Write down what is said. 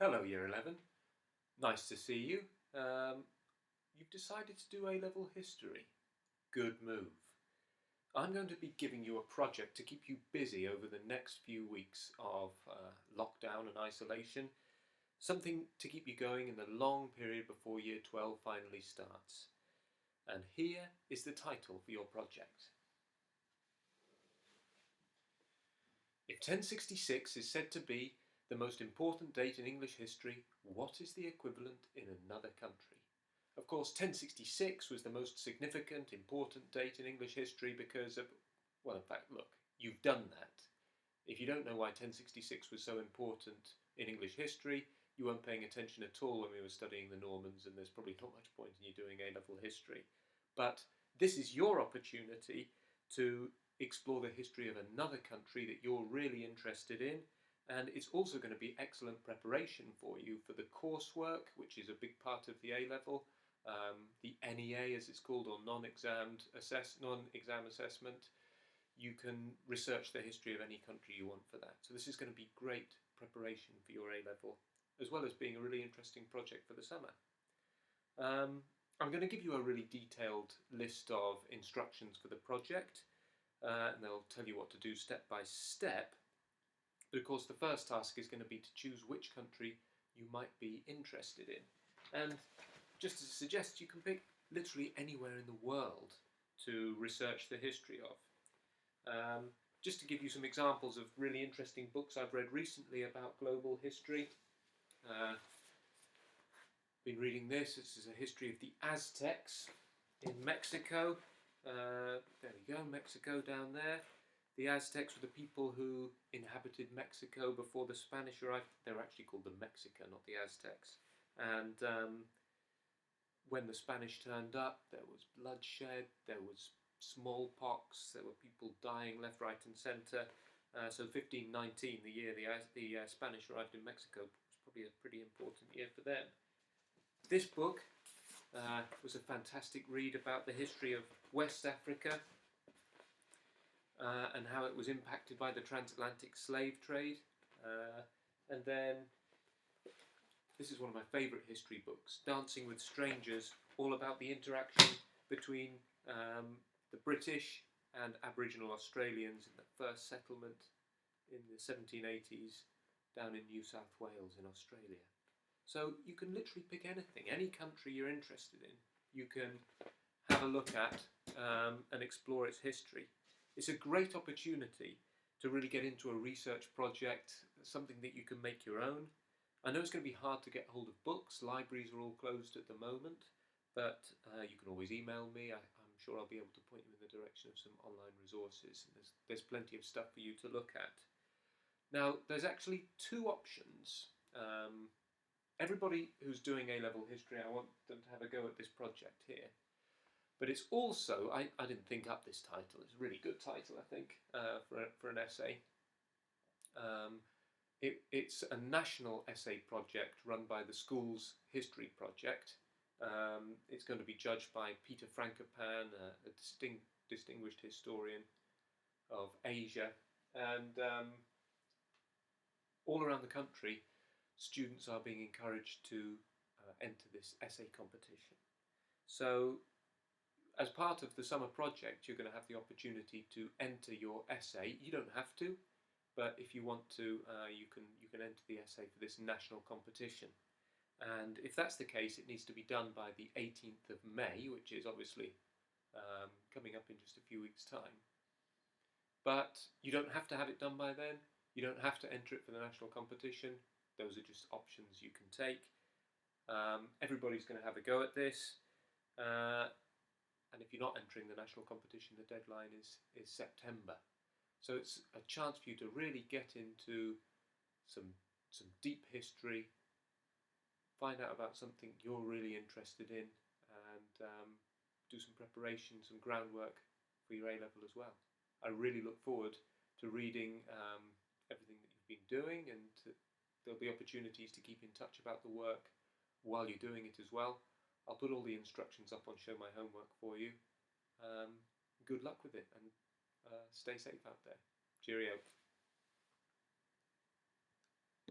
Hello, Year 11. Nice to see you. You've decided to do A-level history. Good move. I'm going to be giving you a project to keep you busy over the next few weeks of lockdown and isolation. Something to keep you going in the long period before Year 12 finally starts. And here is the title for your project. If 1066 is said to be the most important date in English history, what is the equivalent in another country? Of course, 1066 was the most significant, important date in English history because of, well, in fact, look, you've done that. If you don't know why 1066 was so important in English history, you weren't paying attention at all when we were studying the Normans, and there's probably not much point in you doing A-level history. But this is your opportunity to explore the history of another country that you're really interested in, and it's also going to be excellent preparation for you for the coursework, which is a big part of the A-level, the NEA as it's called, or non-exam assessment. You can research the history of any country you want for that. So this is going to be great preparation for your A-level, as well as being a really interesting project for the summer. I'm going to give you a really detailed list of instructions for the project, and they'll tell you what to do step by step. But of course, the first task is going to be to choose which country you might be interested in. And just as a suggest, you can pick literally anywhere in the world to research the history of. Just to give you some examples of really interesting books I've read recently about global history. Been reading this. This is a history of the Aztecs in Mexico. There we go, Mexico down there. The Aztecs were the people who inhabited Mexico before the Spanish arrived. They were actually called the Mexica, not the Aztecs. And when the Spanish turned up, there was bloodshed, there was smallpox, there were people dying left, right and centre. So 1519, the year the Spanish arrived in Mexico, was probably a pretty important year for them. This book was a fantastic read about the history of West Africa and how it was impacted by the transatlantic slave trade. And then this is one of my favourite history books, Dancing with Strangers, all about the interaction between the British and Aboriginal Australians in the first settlement in the 1780s down in New South Wales in Australia. So you can literally pick anything, any country you're interested in, you can have a look at and explore its history. It's a great opportunity to really get into a research project, something that you can make your own. I know it's going to be hard to get hold of books. Libraries are all closed at the moment, but you can always email me. I'm sure I'll be able to point you in the direction of some online resources. And there's plenty of stuff for you to look at. Now, there's actually two options. Everybody who's doing A-level history, I want them to have a go at this project here. But it's also, I didn't think up this title. It's a really good title, I think, for an essay. It's a national essay project run by the school's history project. It's going to be judged by Peter Frankopan, a distinguished historian of Asia. And all around the country, students are being encouraged to enter this essay competition. So as part of the summer project, you're going to have the opportunity to enter your essay. You don't have to, but if you want to, you can enter the essay for this national competition. And if that's the case, it needs to be done by the 18th of May, which is obviously coming up in just a few weeks' time. But you don't have to have it done by then. You don't have to enter it for the national competition. Those are just options you can take. Everybody's going to have a go at this. And if you're not entering the national competition, the deadline is September. So it's a chance for you to really get into some deep history, find out about something you're really interested in, and do some preparation, some groundwork for your A-level as well. I really look forward to reading everything that you've been doing, and there'll be opportunities to keep in touch about the work while you're doing it as well. I'll put all the instructions up on Show My Homework for you. Good luck with it, and stay safe out there. Cheerio.